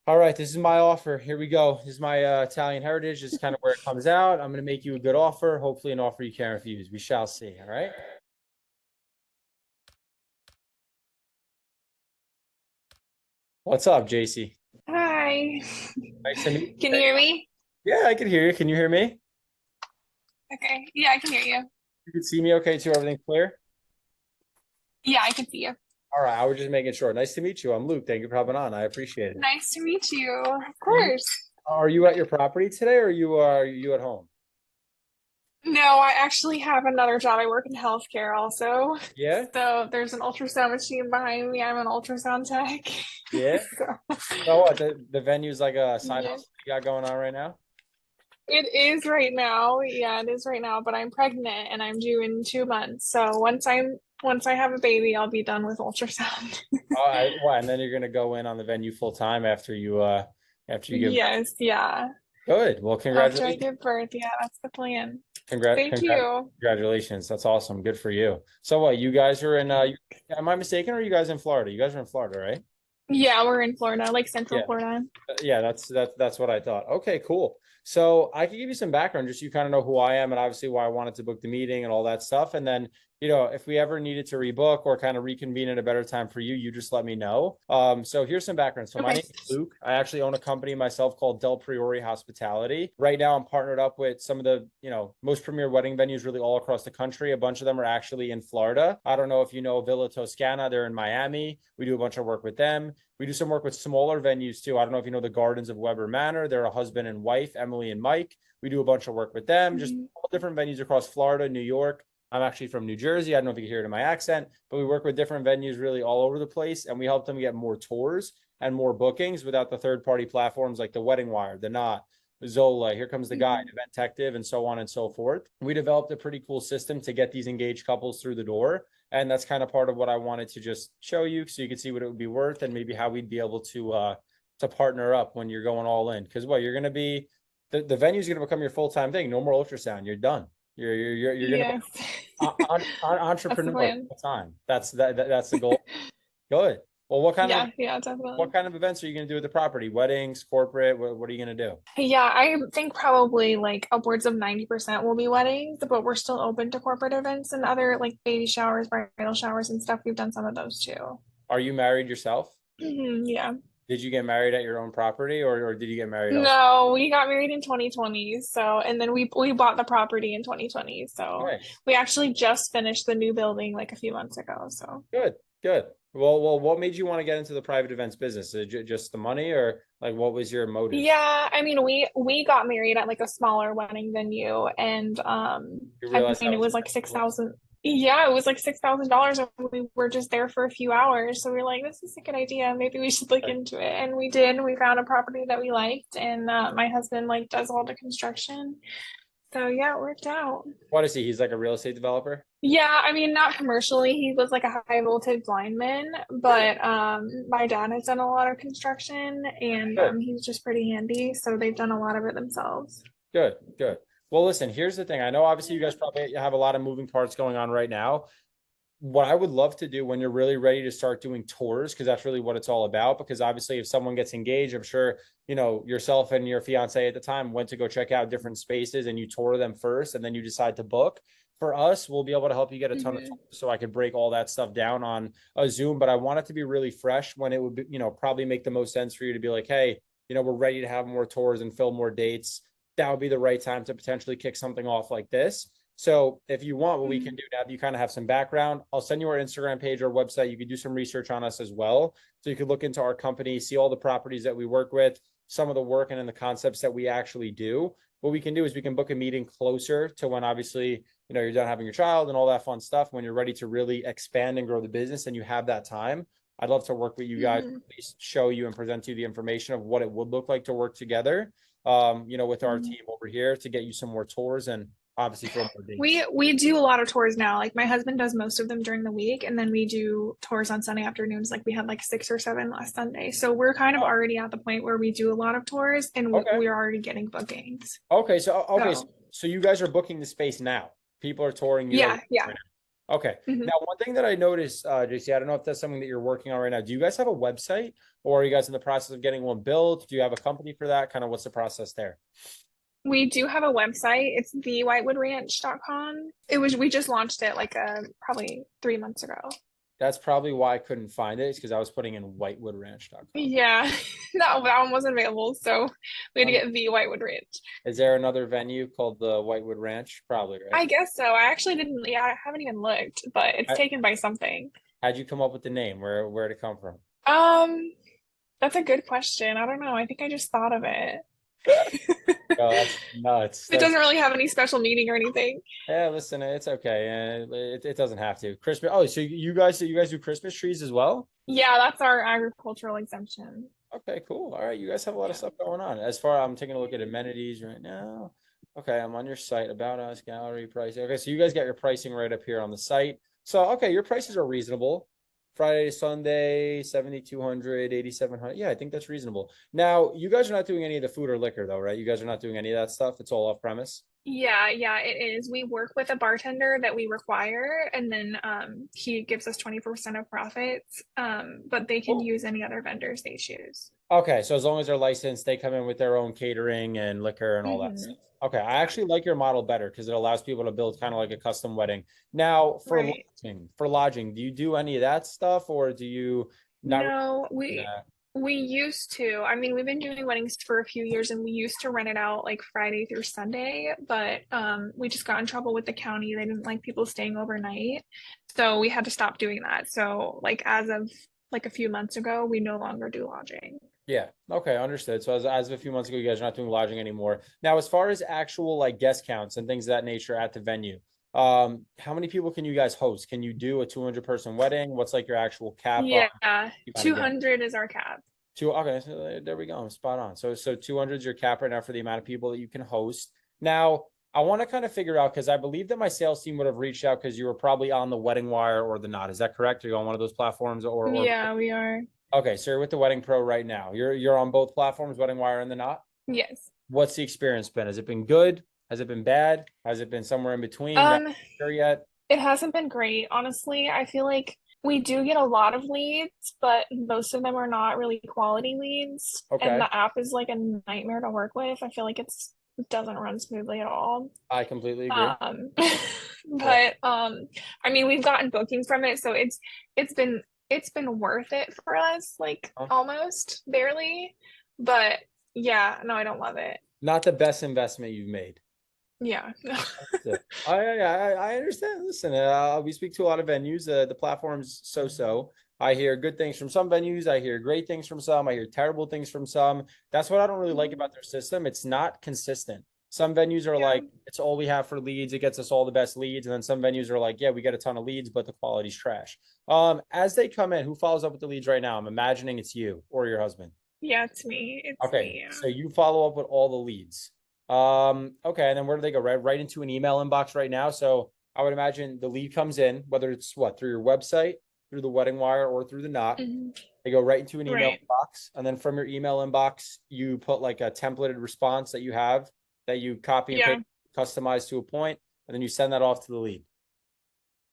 All right, this is my offer. Here we go. This is my Italian heritage. This is kind of where it comes out. I'm going to make you a good offer, hopefully an offer you can't refuse. We shall see. All right. What's up, JC? Hi. Nice to meet Can you. you hear me? Yeah, I can hear you. Can you hear me? Okay. Yeah, I can hear you. You can see me okay too. Everything clear? Yeah, I can see you. All right. I was just making sure. Nice to meet you. I'm Luke. Thank you for having on. I appreciate it. Nice to meet you. Of Are you course. are you at your property today or are you at home? No, I actually have another job. I work in healthcare also. Yeah? So there's an ultrasound machine behind me. I'm an ultrasound tech. Yeah. So, So what? The venue's like a side yeah. hustle you got going on right now? It is right now. Yeah, it is right now, but I'm pregnant and I'm due in 2 months. So once I have a baby, I'll be done with ultrasound. What? And then you're gonna go in on the venue full time after you give. Yes, yeah. Good. Well, After I congratulations. give birth, yeah, that's the plan. Congrat, Thank congrat, you. congratulations. That's awesome. Good for you. So what, you guys are in am I mistaken or are you guys in Florida? You guys are in Florida, right? Yeah, we're in Florida, like Central Yeah. Florida. Yeah, that's what I thought. Okay, cool. So I can give you some background, just so you kind of know who I am and obviously why I wanted to book the meeting and all that stuff. And then, if we ever needed to rebook or kind of reconvene at a better time for you, you just let me know. So here's some background. So my Okay. name is Luke. I actually own a company myself called Del Priore Hospitality. Right now, I'm partnered up with some of the, most premier wedding venues really all across the country. A bunch of them are actually in Florida. I don't know if you know Villa Toscana. They're in Miami. We do a bunch of work with them. We do some work with smaller venues too. I don't know if you know the Gardens of Weber Manor. They're a husband and wife, Emily and Mike. We do a bunch of work with them, just Mhm. all different venues across Florida, New York. I'm actually from New Jersey. I don't know if you can hear it in my accent, but we work with different venues really all over the place, and we help them get more tours and more bookings without the third party platforms like the Wedding Wire, the Knot, Zola, Here Comes the Guide, Mhm. Event Detective, and so on and so forth. We developed a pretty cool system to get these engaged couples through the door. And that's kind of part of what I wanted to just show you so you could see what it would be worth and maybe how we'd be able to partner up when you're going all in. Because what you're gonna be the venue's gonna become your full-time thing. No more ultrasound. You're done. You're gonna be Yes. That's the entrepreneur plan. full time. That's the goal. Good. Well, what kind of Yeah, yeah, definitely. what kind of events are you gonna do at the property? Weddings, corporate? What are you gonna do? Yeah, I think probably like upwards of 90% will be weddings, but we're still open to corporate events and other like baby showers, bridal showers and stuff. We've done some of those too. Are you married yourself? Yeah. Did you get married at your own property or did you get married elsewhere? No, we got married in 2020. So, and then we bought the property in 2020. So, Nice. we actually just finished the new building like a few months ago. So, Good, good. Well, what made you want to get into the private events business? Is it just the money, or like what was your motive? yeah, I mean, we got married at like a smaller wedding venue, and You I realize how mean, it was like expensive six it was? thousand. Yeah, it was like $6,000, and we were just there for a few hours. So we are like, this is a good idea. Maybe we should look Right. into it, and we did. We found a property that we liked, and my husband like does all the construction. So yeah, it worked out. What is he? He's like a real estate developer. Yeah, I mean, not commercially. He was like a high voltage lineman, Good, but my dad has done a lot of construction and good, he's just pretty handy, so they've done a lot of it themselves. good, good. Well, listen, here's the thing. I know obviously you guys probably have a lot of moving parts going on right now. What I would love to do when you're really ready to start doing tours, because that's really what it's all about. Because obviously, if someone gets engaged, I'm sure, yourself and your fiance at the time went to go check out different spaces and you tour them first and then you decide to book. For us, we'll be able to help you get a ton of Hmm. tours so I could break all that stuff down on a Zoom. But I want it to be really fresh when it would be, probably make the most sense for you to be like, hey, we're ready to have more tours and fill more dates. That would be the right time to potentially kick something off like this. So if you want, what we can Hmm. do now that you kind of have some background, I'll send you our Instagram page or website. You could do some research on us as well. So you could look into our company, see all the properties that we work with, some of the work and then the concepts that we actually do. What we can do is we can book a meeting closer to when obviously, you're done having your child and all that fun stuff, when you're ready to really expand and grow the business and you have that time. I'd love to work with you guys, Hmm. at least show you and present you the information of what it would look like to work together, with our Hmm. team over here to get you some more tours and obviously fill more We dates. we do a lot of tours now. Like my husband does most of them during the week, and then we do tours on Sunday afternoons. Like we had like 6 or 7 last Sunday. So we're kind of Oh, already at the point where we do a lot of tours, and okay. we're already getting bookings. Okay. So So you guys are booking the space now. People are touring you yeah, yeah. right Okay. Mhm. Now, one thing that I noticed, JC, I don't know if that's something that you're working on right now. Do you guys have a website, or are you guys in the process of getting one built? Do you have a company for that? Kind of what's the process there? We do have a website. It's thewhitewoodranch.com. We just launched it like probably 3 months ago. That's probably why I couldn't find it. It's because I was putting in whitewoodranch.com. Yeah, that one wasn't available, so we had to Um, get the Whitewood Ranch. is there another venue called the Whitewood Ranch? Probably, right? I guess so. I actually didn't, yeah, I haven't even looked, but it's How, taken by something. how'd you come up with the name? Where'd it come from? Um, that's a good question. I don't know. I think I just thought of it. Oh, that's nuts. It That's doesn't really have any special meaning or anything. Yeah, listen, it's okay. It doesn't have to. Christmas. Oh, so you guys do Christmas trees as well? Yeah, that's our agricultural exemption. Okay, cool. All right, you guys have a lot of Yeah. stuff going on. As far I'm taking a look at amenities right now. Okay, I'm on your site, about us, gallery pricing. Okay, so you guys got your pricing right up here on the site. So okay, your prices are reasonable. Friday to Sunday, 7,200, 8,700. Yeah, I think that's reasonable. Now, you guys are not doing any of the food or liquor though, right? You guys are not doing any of that stuff. It's all off premise. Yeah, it is. We work with a bartender that we require, and then he gives us 20% of profits. But they can Cool. use any other vendors they choose. Okay, so as long as they're licensed, they come in with their own catering and liquor and all that stuff. Hmm. Okay, I actually like your model better because it allows people to build kind of like a custom wedding. Now, Right. for lodging, do you do any of that stuff, or do you not really No, do that? we used to. I mean, we've been doing weddings for a few years and we used to rent it out like Friday through Sunday, but we just got in trouble with the county. They didn't like people staying overnight. So we had to stop doing that. So like as of like a few months ago, we no longer do lodging. Yeah. Okay, understood. So as of a few months ago, you guys are not doing lodging anymore. Now, as far as actual like guest counts and things of that nature at the venue, how many people can you guys host? Can you do a 200 person wedding? What's like your actual cap on Yeah, you kind of get? 200 is our cap. Two, okay, so there we go. I'm spot on. So 200 is your cap right now for the amount of people that you can host. Now, I want to kind of figure out because I believe that my sales team would have reached out because you were probably on the Wedding Wire or the Knot. Is that correct? Are you on one of those platforms or Yeah, we are. okay, so you're with the Wedding Pro right now. You're on both platforms, Wedding Wire and the Knot. Yes. What's the experience been? Has it been good? Has it been bad? Has it been somewhere in between? Not Um, sure yet. it hasn't been great, honestly. I feel like we do get a lot of leads, but most of them are not really quality leads. And Okay, the app is like a nightmare to work with. I feel like it doesn't run smoothly at all. I completely agree. Um, Yeah. but I mean, we've gotten bookings from it, so it's been it's been worth it for us, like Huh? almost barely. But yeah, no, I don't love it. Not the best investment you've made. Yeah. Understood. I understand. Listen, we speak to a lot of venues. The platform's so-so. I hear good things from some venues. I hear great things from some. I hear terrible things from some. That's what I don't really like about their system. It's not consistent. Some venues are Yeah. like, it's all we have for leads. It gets us all the best leads. And then some venues are like, yeah, we get a ton of leads, but the quality's trash. As they come in, who follows up with the leads right now? I'm imagining it's you or your husband. Yeah, it's me. It's Okay, me. so you follow up with all the leads. Okay, and then where do they go? Right into an email inbox right now. So I would imagine the lead comes in, whether it's what, through your website, through the Wedding Wire, or through the Knot. Yeah. Mhm. They go right into an email Right. inbox, and then from your email inbox, you put like a templated response that you have that you copy and Yeah, paste, customize to a point, and then you send that off to the lead.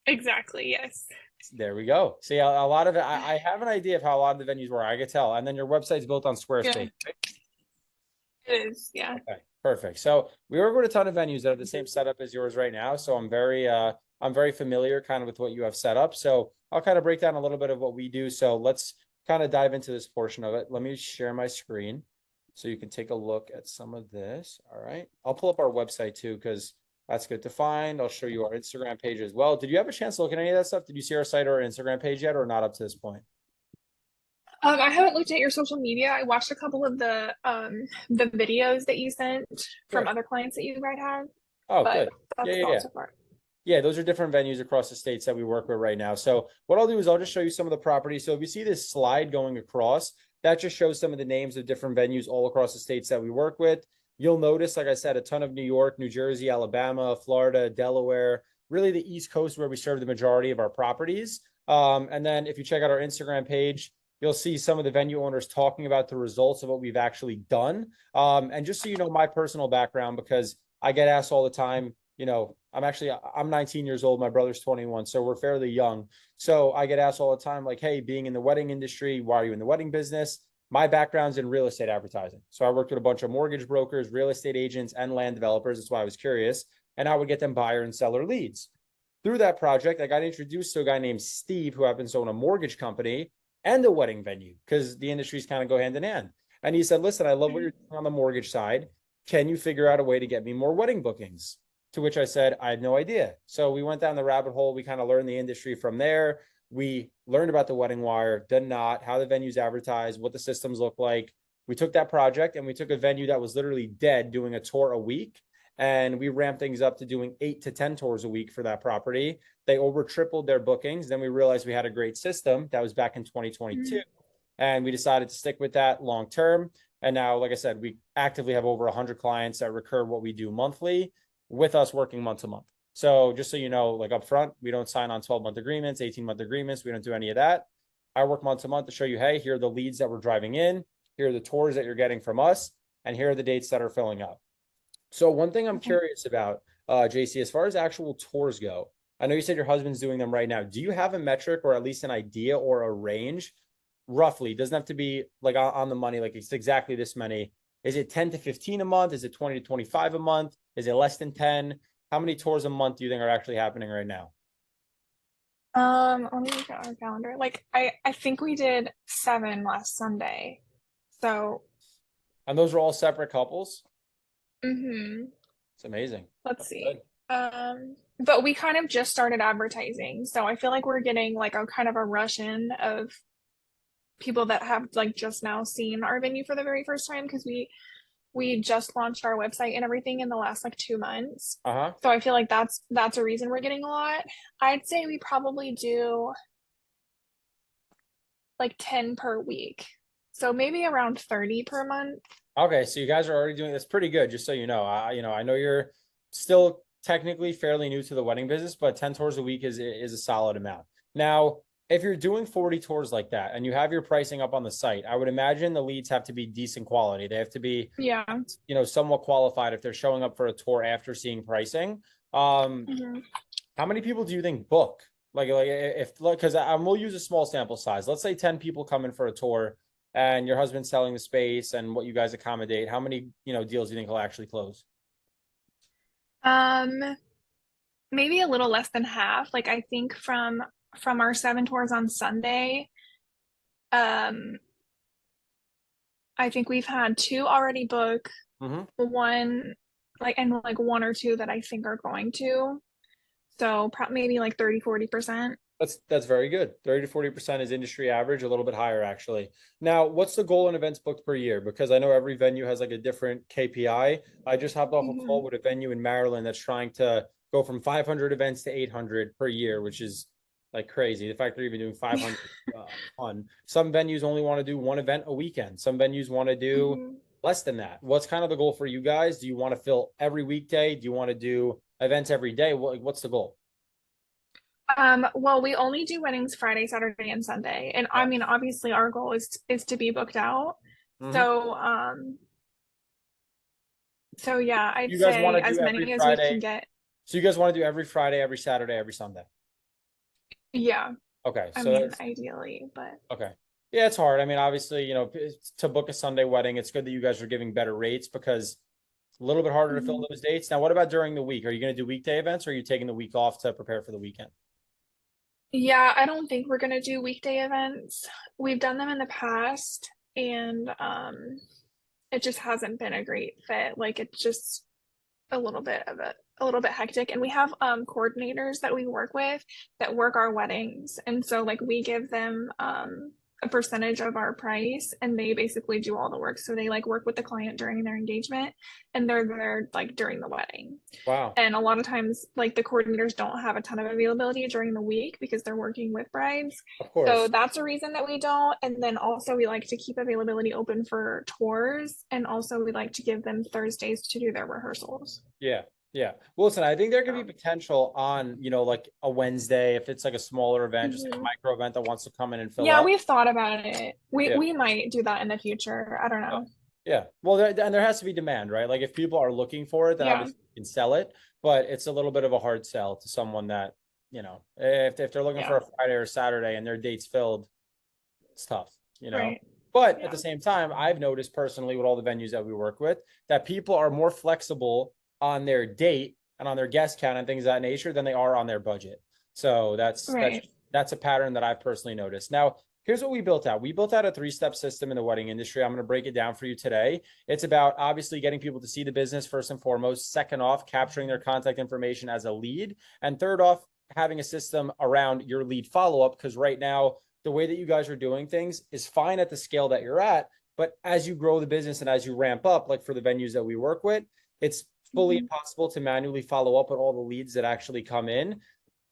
exactly. Yes. There we go. See, a lot of it, I have an idea of how a lot of the venues work. I could tell. And then your website's built on Yeah, Squarespace. it is. Yeah. Okay, perfect. So we work with a ton of venues that have the same setup as yours right now. So I'm very familiar kind of with what you have set up. So I'll kind of break down a little bit of what we do. So let's kind of dive into this portion of it. Let me share my screen so you can take a look at some of this. All right. I'll pull up our website too, because that's good to find. I'll show you our Instagram page as well. Did you have a chance to look at any of that stuff? Did you see our site or our Instagram page yet, or not up to this point? I haven't looked at your social media. I watched a couple of the videos that you sent from Good. other clients that you might have, Oh, but good. Yeah, that's yeah, all yeah. so far. Yeah, those are different venues across the states that we work with right now. So what I'll do is I'll just show you some of the properties. So if you see this slide going across, that just shows some of the names of different venues all across the states that we work with. You'll notice, like I said, a ton of New York, New Jersey, Alabama, Florida, Delaware, really the East Coast where we serve the majority of our properties. And then if you check out our Instagram page, you'll see some of the venue owners talking about the results of what we've actually done. And just so you know, my personal background, because I get asked all the time, I'm 19 years old. My brother's 21. So we're fairly young. So I get asked all the time, like, hey, being in the wedding industry, why are you in the wedding business? My background's in real estate advertising. So I worked with a bunch of mortgage brokers, real estate agents, and land developers. That's why I was curious. And I would get them buyer and seller leads. Through that project, I got introduced to a guy named Steve, who happens to own a mortgage company and a wedding venue, because the industries kind of go hand in hand. And he said, listen, I love what you're doing on the mortgage side. Can you figure out a way to get me more wedding bookings? To which I said, I had no idea. So we went down the rabbit hole. We kind of learned the industry from there. We learned about the wedding wire, the knot, how the venues advertise, what the systems look like. We took that project and we took a venue that was literally dead, doing a tour a week. And we ramped things up to doing 8 to 10 tours a week for that property. They over tripled their bookings. Then we realized we had a great system. That was back in 2022. And we decided to stick with that long term. And now, like I said, we actively have over 100 clients that recur what we do monthly, with us working month to month. So just so you know, like up front, we don't sign on 12-month agreements, 18-month agreements. We don't do any of that. I work month to month to show you, hey, here are the leads that we're driving in. Here are the tours that you're getting from us. And here are the dates that are filling up. So one thing I'm curious about, JC, as far as actual tours go, I know you said your husband's doing them right now. Do you have a metric or at least an idea or a range? Roughly, it doesn't have to be like on the money, like it's exactly this many. Is it 10 to 15 a month? Is it 20 to 25 a month? Is it less than 10? How many tours a month do you think are actually happening right now? Let me look at our calendar. Like I think we did 7 last Sunday. So, And those are all separate couples? mm-hmm. It's amazing. Let's That's see. good. But we kind of just started advertising, so I feel like we're getting like a kind of a rush in of people that have like just now seen our venue for the very first time, because we just launched our website and everything in the last like 2 months. Uh-huh. So I feel like that's a reason we're getting a lot. I'd say we probably do like 10 per week. So maybe around 30 per month. Okay, so you guys are already doing this pretty good, just so you know. I know you're still technically fairly new to the wedding business, but 10 tours a week is a solid amount. Now, if you're doing 40 tours like that and you have your pricing up on the site, I would imagine the leads have to be decent quality. They have to be, Yeah. somewhat qualified if they're showing up for a tour after seeing pricing. Mhm. How many people do you think book? Like if because we'll use a small sample size. Let's say 10 people come in for a tour and your husband's selling the space and what you guys accommodate. How many, deals do you think he'll actually close? Um, Maybe a little less than half. Like I think from our 7 tours on Sunday, um, I think we've had 2 already book, Mm-hmm. one like 1 or 2 that I think are going to. So maybe like 30-40%. That's very good. 30 to 40% is industry average, a little bit higher actually. Now, what's the goal in events booked per year? Because I know every venue has like a different KPI. I just hopped off a call Mhm. with a venue in Maryland that's trying to go from 500 events to 800 per year, which is like crazy. The fact they're even doing 500 fun. Some venues only want to do one event a weekend. Some venues want to do Mhm. less than that. What's kind of the goal for you guys? Do you want to fill every weekday? Do you want to do events every day? What's the goal? Well, we only do weddings Friday, Saturday, and Sunday. And I Okay. mean, obviously our goal is to be booked out. Mhm. So, so yeah, I'd You guys want say to do as every many as we Friday. can get. So you guys want to do every Friday, every Saturday, every Sunday. Yeah, Okay. I So mean, that's ideally, but okay. Yeah, it's hard. I mean, obviously, to book a Sunday wedding, it's good that you guys are giving better rates because it's a little bit harder to fill mhm. those dates. Now, what about during the week? Are you going to do weekday events or are you taking the week off to prepare for the weekend? Yeah, I don't think we're gonna do weekday events. We've done them in the past, and it just hasn't been a great fit. Like it's just a little bit hectic. And we have coordinators that we work with that work our weddings. And so like we give them a percentage of our price and they basically do all the work. So they like work with the client during their engagement and they're there like during the wedding. Wow. And a lot of times, like the coordinators don't have a ton of availability during the week because they're working with brides. Of So course. that's a reason that we don't. And then also, we like to keep availability open for tours. And also, we like to give them Thursdays to do their rehearsals. Yeah. Yeah. Well, listen, I think there could be So, potential on, like a Wednesday if it's like a smaller event, just like a mhm. micro event that wants to come in and fill Yeah, up. we've thought about it. We Yeah. we might do that in the future. I don't Yeah. know. Yeah. Well, and there has to be demand, right? Like if people are looking for it, then Yeah, obviously you can sell it, but it's a little bit of a hard sell to someone that, if they're looking for yeah, a Friday or Saturday and their date's filled, it's tough. right. But at the Yeah, same time, I've noticed personally with all the venues that we work with that people are more flexible on their date and on their guest count and things of that nature than they are on their budget. So right. that's a pattern that I've personally noticed. Now, here's what we built out. We built out a three-step system in the wedding industry. I'm going to break it down for you today. It's about obviously getting people to see the business first and foremost. Second off, capturing their contact information as a lead. And third off, having a system around your lead follow-up, because right now, the way that you guys are doing things is fine at the scale that you're at. But as you grow the business and as you ramp up, like for the venues that we work with, it's fully Mhm. impossible to manually follow up with all the leads that actually come in.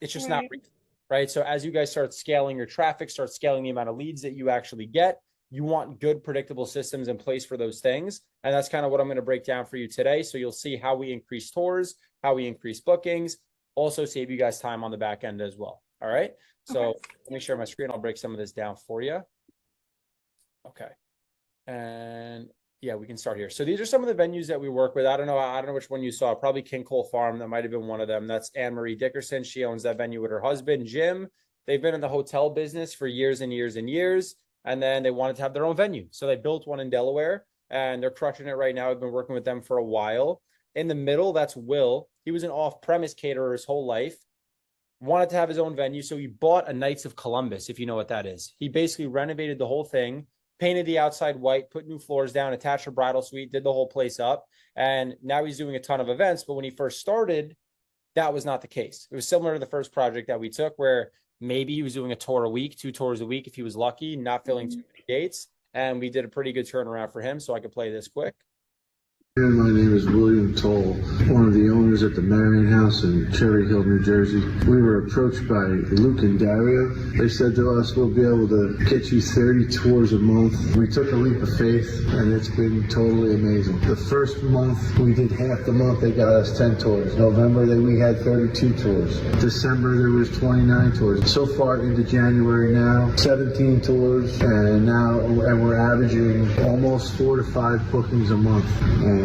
It's just not Right. right. So as you guys start scaling your traffic, start scaling the amount of leads that you actually get, you want good, predictable systems in place for those things. And that's kind of what I'm going to break down for you today. So you'll see how we increase tours, how we increase bookings, also save you guys time on the back end as well. All right. So Okay. let me share my screen. I'll break some of this down for you. Okay. And yeah, we can start here. So these are some of the venues that we work with. I don't know which one you saw. Probably King Cole Farm. That might have been one of them. That's Anne Marie Dickerson. She owns that venue with her husband, Jim. They've been in the hotel business for years and years and years. And then they wanted to have their own venue. So they built one in Delaware and they're crushing it right now. I've been working with them for a while. In the middle, that's Will. He was an off-premise caterer his whole life, wanted to have his own venue. So he bought a Knights of Columbus, if you know what that is. He basically renovated the whole thing, painted the outside white, put new floors down, attached a bridal suite, did the whole place up. And now he's doing a ton of events. But when he first started, that was not the case. It was similar to the first project that we took, where maybe he was doing a tour a week, 2 tours a week if he was lucky, not filling too Mhm. many dates. And we did a pretty good turnaround for him. So I could play this quick. My name is William Toll, one of the owners at the Marion House in Cherry Hill, New Jersey. We were approached by Luke and Daria. They said to us, we'll be able to get you 30 tours a month. We took a leap of faith, and it's been totally amazing. The first month, we did half the month, they got us 10 tours. November, we had 32 tours. December, there was 29 tours. So far into January now, 17 tours, and we're averaging almost 4 to 5 bookings a month.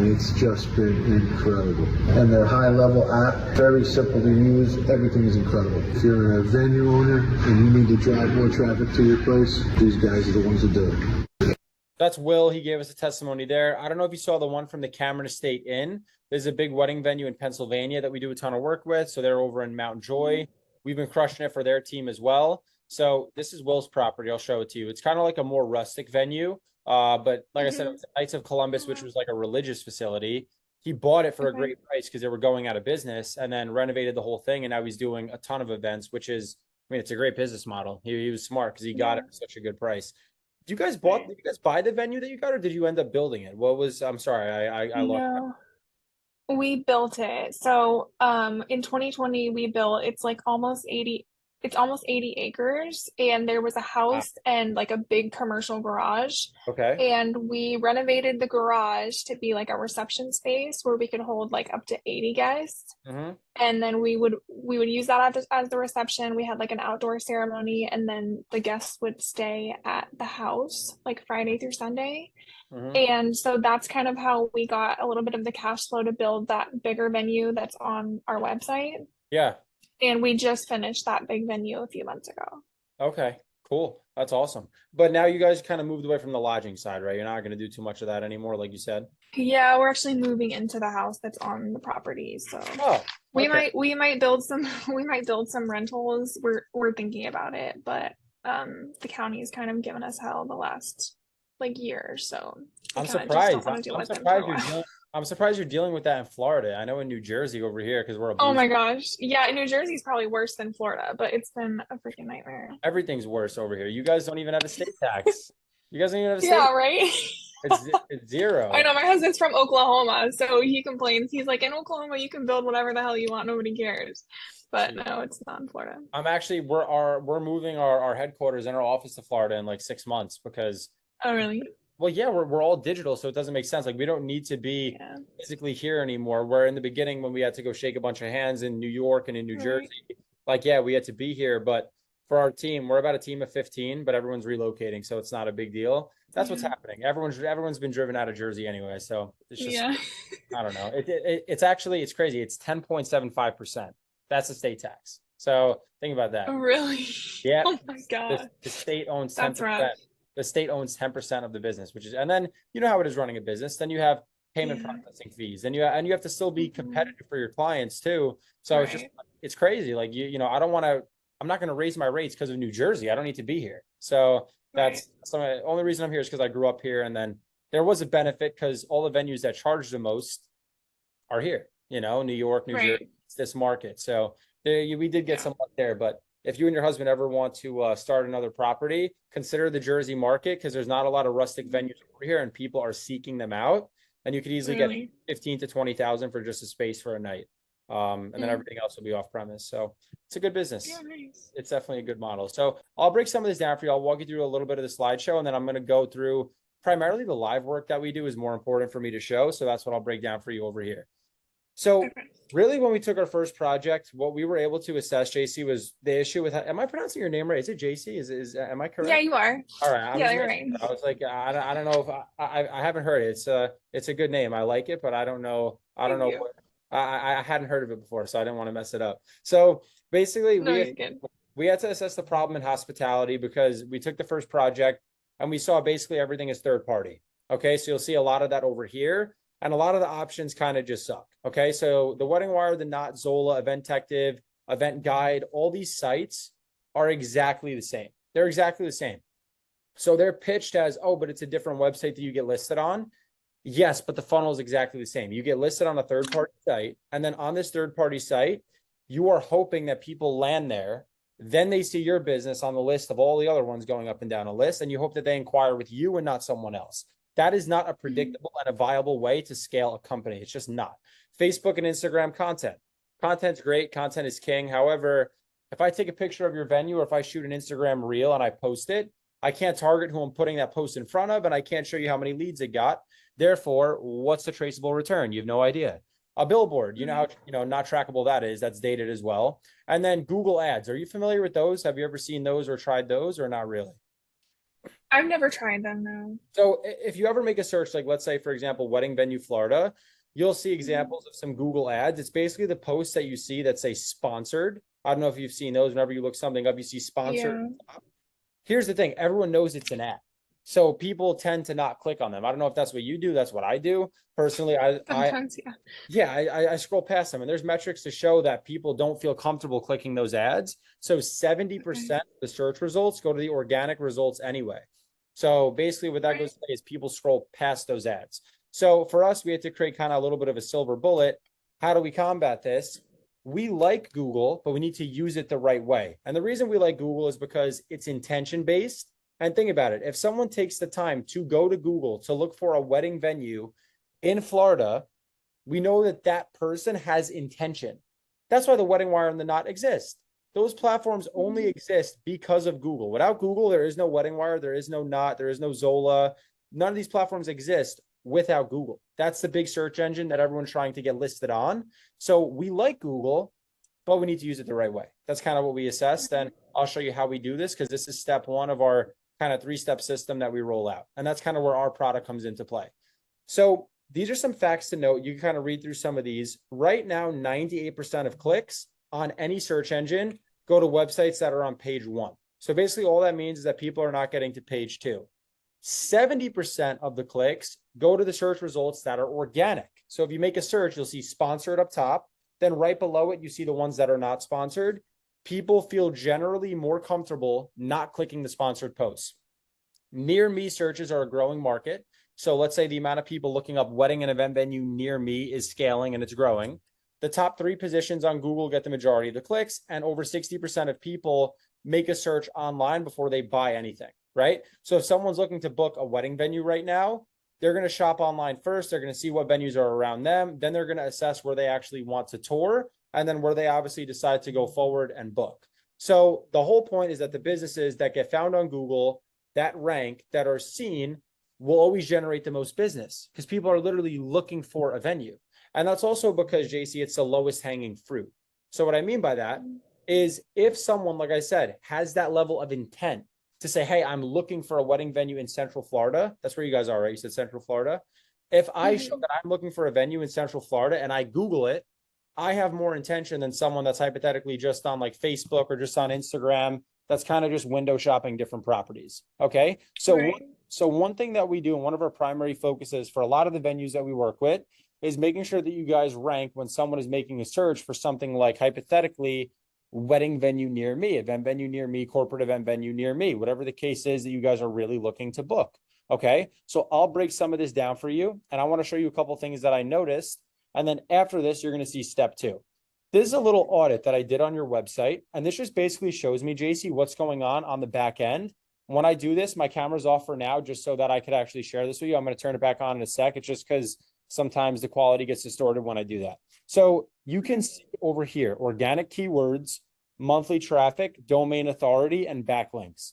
And it's just been incredible. And their high-level app, very simple to use. Everything is incredible. If you're a venue owner and you need to drive more traffic to your place, these guys are the ones that do it. That's Will. He gave us a testimony there. I don't know if you saw the one from the Cameron Estate Inn. There's a big wedding venue in Pennsylvania that we do a ton of work with. So they're over in Mount Joy. We've been crushing it for their team as well. So this is Will's property. I'll show it to you. It's kind of like a more rustic venue. But like I said, it Mhm. was Knights of Columbus, which Oh, was like a religious facility. He bought it for a okay. great price because they were going out of business, and then renovated the whole thing. And now he's doing a ton of events, which is, I mean, it's a great business model. He was smart because he got Yeah. it for such a good price. Right. Did you guys buy the venue that you got, or did you end up building it? I'm sorry, I lost. No. We built it. So, in 2020, we built, it's almost 80 acres, and there was a Wow. house and like a big commercial garage. Okay. And we renovated the garage to be like a reception space where we could hold like up to 80 guests. Mm-hmm. And then we would use that as the reception. We had like an outdoor ceremony, and then the guests would stay at the house like Friday through Sunday. Mm-hmm. And so that's kind of how we got a little bit of the cash flow to build that bigger venue that's on our website. Yeah. And we just finished that big venue a few months ago. Okay. Cool. That's awesome. But now you guys kind of moved away from the lodging side, right? You're not going to do too much of that anymore, like you said. Yeah, we're actually moving into the house that's on the property. So Oh, we okay. might we might build some we might build some rentals. We're thinking about it, but the county has kind of given us hell the last like year, so we I'm kind of just don't surprised. want to deal I'm with them for a surprised you're while. dealing. I'm surprised you're dealing with that in Florida. I know in New Jersey over here, because we're a Oh blue. my gosh. Yeah, New Jersey's probably worse than Florida, but it's been a freaking nightmare. Everything's worse over here. You guys don't even have a state tax. You guys don't even have a state. Yeah, right? It's I zero. know my husband's from Oklahoma, so he complains. He's like, in Oklahoma, you can build whatever the hell you want, nobody cares. But Gee. no, it's not in Florida. I'm actually we're moving our headquarters and our office to Florida in like 6 months because, Oh, really? well, yeah, we're all digital, so it doesn't make sense. Like we don't need to be Yeah. physically here anymore. Where in the beginning when we had to go shake a bunch of hands in New York and in New Jersey, Right. like yeah, we had to be here, but for our team, we're about a team of 15, but everyone's relocating, so it's not a big deal. That's what's happening. Everyone's been driven out of Jersey anyway, so it's just I don't know. It's actually it's crazy. It's 10.75%. That's the state tax. So think about that. Oh, really? Yeah. Oh my God. The state owns 10%. That's rough. The state owns 10% of the business, which is, and then you know how it is running a business. Then you have payment processing fees, and you have to still be competitive for your clients too. So it's crazy. Like I'm not going to raise my rates because of New Jersey. I don't need to be here. So that's the only reason I'm here is because I grew up here, and then there was a benefit because all the venues that charge the most are here. New York, New Jersey, it's this market. So we did get some luck there, but if you and your husband ever want to start another property, consider the Jersey market because there's not a lot of rustic venues over here, and people are seeking them out. And you could easily get 15 to 20,000 for just a space for a night, and then everything else will be off premise. So it's a good business. Yeah, nice. It's definitely a good model. So I'll break some of this down for you. I'll walk you through a little bit of the slideshow, and then I'm going to go through primarily the live work that we do is more important for me to show. So that's what I'll break down for you over here. So really, when we took our first project, what we were able to assess, JC, was the issue with, am I pronouncing your name right? Is it JC? Am I correct? Yeah, you are. All right. You're right. I was like, I don't know if I haven't heard it. It's a good name. I like it, but I don't know. What, I hadn't heard of it before, so I didn't want to mess it up. So basically, we had to assess the problem in hospitality because we took the first project and we saw basically everything is third party. Okay. So you'll see a lot of that over here. And a lot of the options kind of just suck. Okay. So the Wedding Wire, the Knot, Zola, Eventective, Event Guide, all these sites are exactly the same. They're exactly the same. So they're pitched as, oh, but it's a different website that you get listed on. Yes, but the funnel is exactly the same. You get listed on a third-party site. And then on this third-party site, you are hoping that people land there. Then they see your business on the list of all the other ones going up and down a list. And you hope that they inquire with you and not someone else. That is not a predictable and a viable way to scale a company. It's just not. Facebook and Instagram content. Content's great. Content is king. However, if I take a picture of your venue or if I shoot an Instagram reel and I post it, I can't target who I'm putting that post in front of, and I can't show you how many leads it got. Therefore, what's the traceable return? You have no idea. A billboard, you know how not trackable that is. That's dated as well. And then Google Ads. Are you familiar with those? Have you ever seen those or tried those or not really? I've never tried them, no. So if you ever make a search, like let's say, for example, wedding venue, Florida, you'll see examples of some Google ads. It's basically the posts that you see that say sponsored. I don't know if you've seen those. Whenever you look something up, you see sponsored. Yeah. Here's the thing. Everyone knows it's an ad. So people tend to not click on them. I don't know if that's what you do. That's what I do. Personally, I scroll past them, and there's metrics to show that people don't feel comfortable clicking those ads. So 70% of the search results go to the organic results anyway. So basically what that goes to say is people scroll past those ads. So for us, we had to create kind of a little bit of a silver bullet. How do we combat this? We like Google, but we need to use it the right way. And the reason we like Google is because it's intention-based. And think about it. If someone takes the time to go to Google to look for a wedding venue in Florida, we know that that person has intention. That's why the Wedding Wire and the Knot exist. Those platforms only exist because of Google. Without Google, there is no Wedding Wire, there is no Knot, there is no Zola. None of these platforms exist without Google. That's the big search engine that everyone's trying to get listed on. So we like Google, but we need to use it the right way. That's kind of what we assessed. And I'll show you how we do this because this is step one of our kind of three-step system that we roll out. And that's kind of where our product comes into play. So these are some facts to note. You can kind of read through some of these. Right now, 98% of clicks on any search engine go to websites that are on page 1. So basically all that means is that people are not getting to page 2. 70% of the clicks go to the search results that are organic. So if you make a search, you'll see sponsored up top. Then right below it, you see the ones that are not sponsored. People feel generally more comfortable not clicking the sponsored posts. Near me searches are a growing market. So let's say the amount of people looking up wedding and event venue near me is scaling and it's growing. The top 3 positions on Google get the majority of the clicks, and over 60% of people make a search online before they buy anything, right? So if someone's looking to book a wedding venue right now, they're going to shop online first. They're going to see what venues are around them. Then they're going to assess where they actually want to tour, and then where they obviously decide to go forward and book. So the whole point is that the businesses that get found on Google, that rank, that are seen, will always generate the most business because people are literally looking for a venue. And that's also because, JC, it's the lowest hanging fruit. So what I mean by that is if someone, like I said, has that level of intent to say, hey, I'm looking for a wedding venue in Central Florida. That's where you guys are, right? You said Central Florida. If I show that I'm looking for a venue in Central Florida and I Google it, I have more intention than someone that's hypothetically just on like Facebook or just on Instagram. That's kind of just window shopping different properties. Okay. Right. So one thing that we do, and one of our primary focuses for a lot of the venues that we work with, is making sure that you guys rank when someone is making a search for something like hypothetically wedding venue near me, event venue near me, corporate event venue near me, whatever the case is that you guys are really looking to book. Okay. So I'll break some of this down for you. And I want to show you a couple things that I noticed. And then after this, you're going to see step 2. This is a little audit that I did on your website. And this just basically shows me, JC, what's going on the back end. When I do this, my camera's off for now, just so that I could actually share this with you. I'm going to turn it back on in a sec. It's just because sometimes the quality gets distorted when I do that. So you can see over here, organic keywords, monthly traffic, domain authority, and backlinks.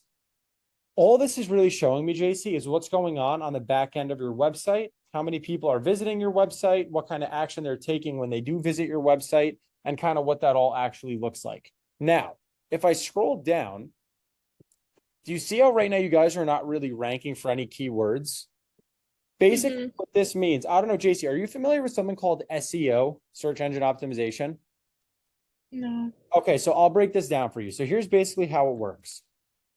All this is really showing me, JC, is what's going on the back end of your website, how many people are visiting your website, what kind of action they're taking when they do visit your website, and kind of what that all actually looks like. Now, if I scroll down, do you see how right now you guys are not really ranking for any keywords? Basically, what this means, I don't know, JC, are you familiar with something called SEO, search engine optimization? No. Okay, so I'll break this down for you. So here's basically how it works.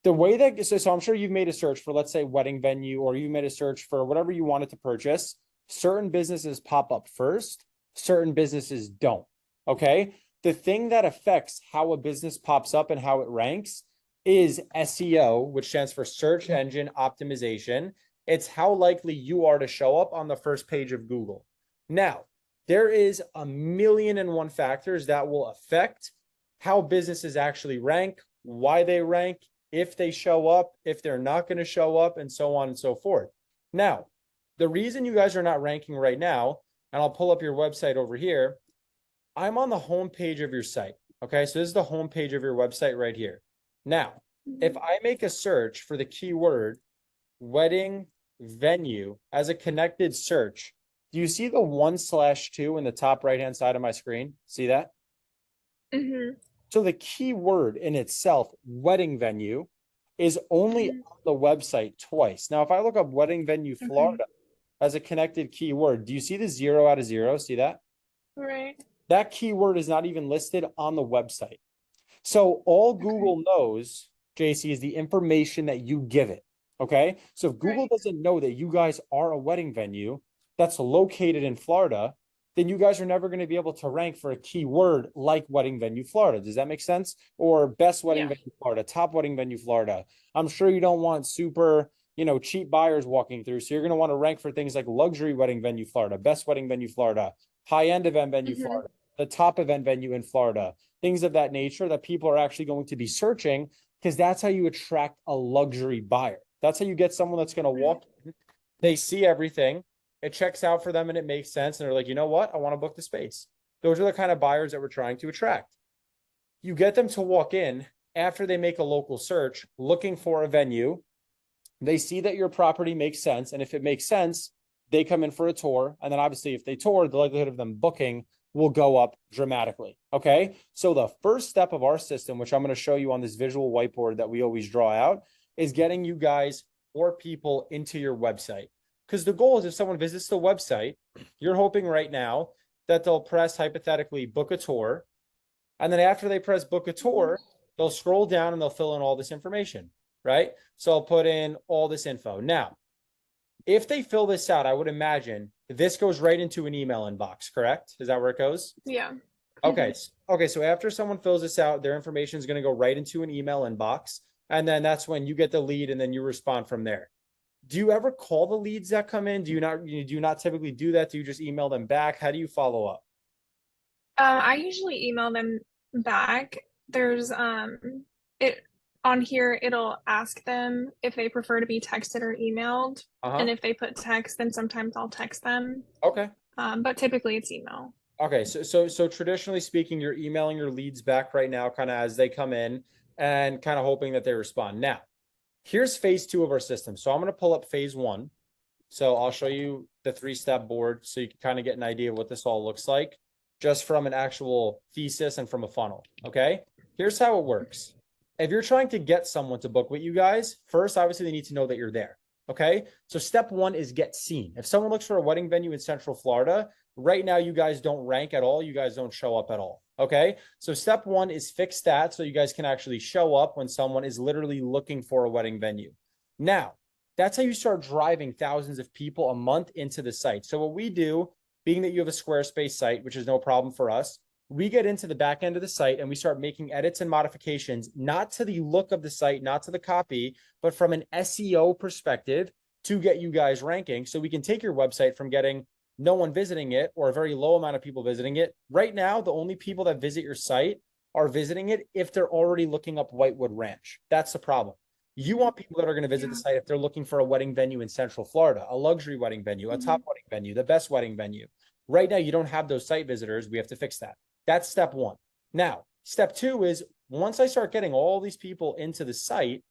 The way that, so I'm sure you've made a search for, let's say, wedding venue, or you made a search for whatever you wanted to purchase. Certain businesses pop up first, certain businesses don't. Okay. The thing that affects how a business pops up and how it ranks is SEO, which stands for search engine optimization. It's how likely you are to show up on the first page of Google. Now, there is 1,000,001 factors that will affect how businesses actually rank, why they rank, if they show up, if they're not going to show up, and so on and so forth. Now, the reason you guys are not ranking right now, and I'll pull up your website over here, I'm on the home page of your site. Okay, so this is the home page of your website right here. Now, if I make a search for the keyword wedding venue as a connected search, do you see the 1/2 in the top right-hand side of my screen? See that? So the keyword in itself, wedding venue, is only on the website twice. Now, if I look up wedding venue Florida as a connected keyword, do you see the 0 out of 0? See that? Right. That keyword is not even listed on the website. So all Google knows, JC, is the information that you give it. Okay. So if Google doesn't know that you guys are a wedding venue that's located in Florida, then you guys are never going to be able to rank for a keyword like wedding venue Florida. Does that make sense? Or best wedding venue Florida, top wedding venue Florida. I'm sure you don't want super, cheap buyers walking through. So you're going to want to rank for things like luxury wedding venue Florida, best wedding venue Florida, high-end event venue Florida, the top event venue in Florida, things of that nature that people are actually going to be searching, because that's how you attract a luxury buyer. That's how you get someone that's going to walk in, they see everything, it checks out for them and it makes sense. And they're like, you know what? I want to book the space. Those are the kind of buyers that we're trying to attract. You get them to walk in after they make a local search looking for a venue. They see that your property makes sense. And if it makes sense, they come in for a tour. And then obviously if they tour, the likelihood of them booking will go up dramatically. Okay. So the first step of our system, which I'm going to show you on this visual whiteboard that we always draw out, is getting you guys more people into your website. Because the goal is if someone visits the website, you're hoping right now that they'll press hypothetically book a tour. And then after they press book a tour, they'll scroll down and they'll fill in all this information, right? So I'll put in all this info. Now, if they fill this out, I would imagine this goes right into an email inbox, correct? Is that where it goes? Yeah. Okay. Okay. So after someone fills this out, their information is going to go right into an email inbox. And then that's when you get the lead and then you respond from there. Do you ever call the leads that come in? Do you not typically do that? Do you just email them back? How do you follow up? I usually email them back. There's it on here, it'll ask them if they prefer to be texted or emailed. And if they put text, then sometimes I'll text them. Okay. But typically it's email. Okay. So traditionally speaking, you're emailing your leads back right now, kind of as they come in and kind of hoping that they respond. Now, here's phase 2 of our system. So I'm going to pull up phase 1. So I'll show you the 3-step board so you can kind of get an idea of what this all looks like just from an actual thesis and from a funnel. Okay. Here's how it works. If you're trying to get someone to book with you guys, first, obviously, they need to know that you're there. Okay. So step one is get seen. If someone looks for a wedding venue in Central Florida, right now, you guys don't rank at all. You guys don't show up at all. Okay. So step one is fix that so you guys can actually show up when someone is literally looking for a wedding venue. Now, that's how you start driving thousands of people a month into the site. So what we do, being that you have a Squarespace site, which is no problem for us, we get into the back end of the site and we start making edits and modifications, not to the look of the site, not to the copy, but from an SEO perspective to get you guys ranking. So we can take your website from getting no one visiting it or a very low amount of people visiting it. Right now, the only people that visit your site are visiting it if they're already looking up Whitewood Ranch. That's the problem. You want people that are going to visit the site if they're looking for a wedding venue in Central Florida, a luxury wedding venue, a top wedding venue, the best wedding venue. Right now, you don't have those site visitors. We have to fix that. That's step one. Now, step two is once I start getting all these people into the site,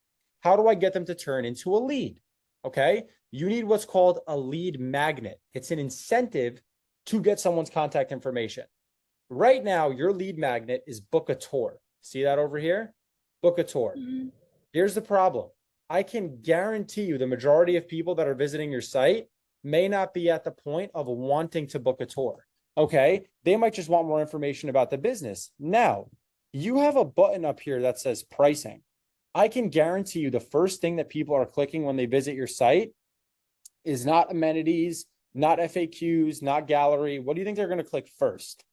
how do I get them to turn into a lead? Okay. You need what's called a lead magnet. It's an incentive to get someone's contact information. Right now, your lead magnet is book a tour. See that over here? Book a tour. Here's the problem. I can guarantee you the majority of people that are visiting your site may not be at the point of wanting to book a tour. Okay. They might just want more information about the business. Now, you have a button up here that says pricing. I can guarantee you the first thing that people are clicking when they visit your site is not amenities, not FAQs, not gallery. What do you think they're going to click first?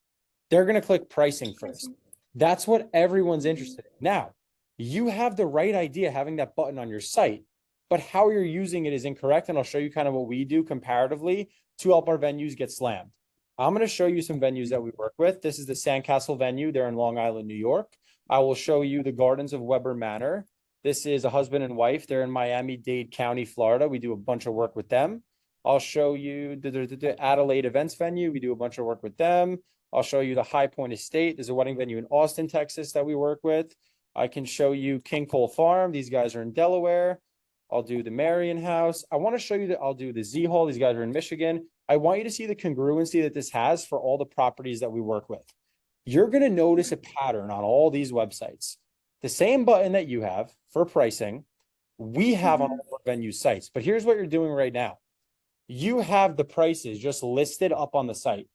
They're going to click pricing first. That's what everyone's interested in. Now, you have the right idea having that button on your site, but how you're using it is incorrect. And I'll show you kind of what we do comparatively to help our venues get slammed. I'm going to show you some venues that we work with. This is the Sandcastle venue. They're in Long Island, New York. I will show you the Gardens of Weber Manor. This is a husband and wife. They're in Miami-Dade County, Florida. We do a bunch of work with them. I'll show you the Adelaide Events venue. We do a bunch of work with them. I'll show you the High Point Estate. There's a wedding venue in Austin, Texas that we work with. I can show you King Cole Farm. These guys are in Delaware. I'll do the Marion House. I want to show you that I'll do the Z Hall. These guys are in Michigan. I want you to see the congruency that this has for all the properties that we work with. You're going to notice a pattern on all these websites. The same button that you have for pricing, we have on all our venue sites. But here's what you're doing right now. You have the prices just listed up on the site.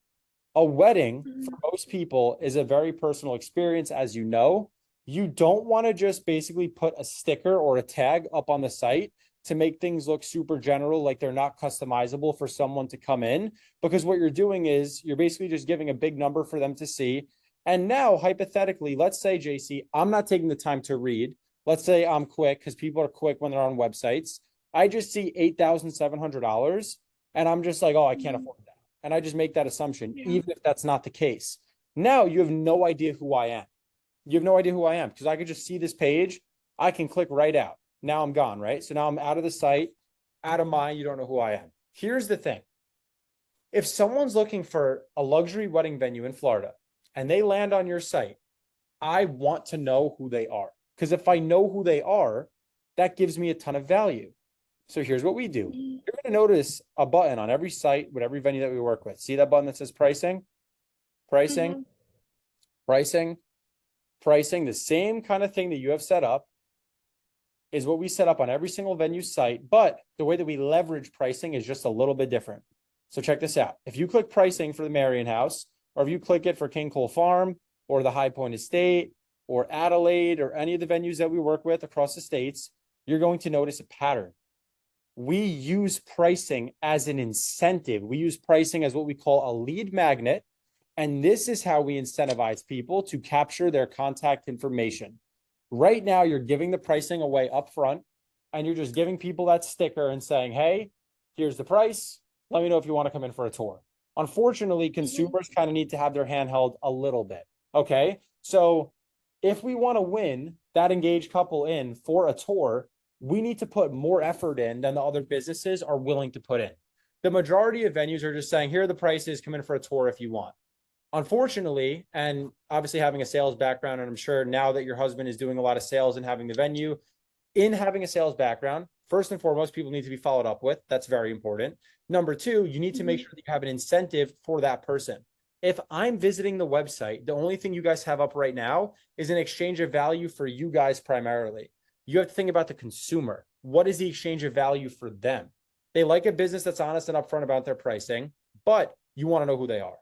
A wedding for most people is a very personal experience, as you know. You don't want to just basically put a sticker or a tag up on the site to make things look super general, like they're not customizable for someone to come in, because what you're doing is you're basically just giving a big number for them to see. And now, hypothetically, let's say, JC, I'm not taking the time to read. Let's say I'm quick, because people are quick when they're on websites. I just see $8,700 and I'm just like, oh, I can't afford that. And I just make that assumption, even if that's not the case. Now you have no idea who I am. You have no idea who I am, because I could just see this page. I can click right out. Now I'm gone, right? So now I'm out of the site, out of mind. You don't know who I am. Here's the thing. If someone's looking for a luxury wedding venue in Florida and they land on your site, I want to know who they are. Because if I know who they are, that gives me a ton of value. So here's what we do. You're going to notice a button on every site with every venue that we work with. See that button that says pricing? Pricing, pricing, pricing. The same kind of thing that you have set up is what we set up on every single venue site, but the way that we leverage pricing is just a little bit different. So check this out. If you click pricing for the Marion House, or if you click it for King Cole Farm or the High Point Estate or Adelaide or any of the venues that we work with across the states, you're going to notice a pattern. We use pricing as an incentive. We use pricing as what we call a lead magnet. And this is how we incentivize people to capture their contact information. Right now, you're giving the pricing away up front, and you're just giving people that sticker and saying, hey, here's the price. Let me know if you want to come in for a tour. Unfortunately, consumers kind of need to have their hand held a little bit. Okay. So if we want to win that engaged couple in for a tour, we need to put more effort in than the other businesses are willing to put in. The majority of venues are just saying, here are the prices, come in for a tour if you want. Unfortunately, and obviously having a sales background, and I'm sure now that your husband is doing a lot of sales and having the venue, in having a sales background, first and foremost, people need to be followed up with. That's very important. Number two, you need to make sure that you have an incentive for that person. If I'm visiting the website, the only thing you guys have up right now is an exchange of value for you guys primarily. You have to think about the consumer. What is the exchange of value for them? They like a business that's honest and upfront about their pricing, but you want to know who they are.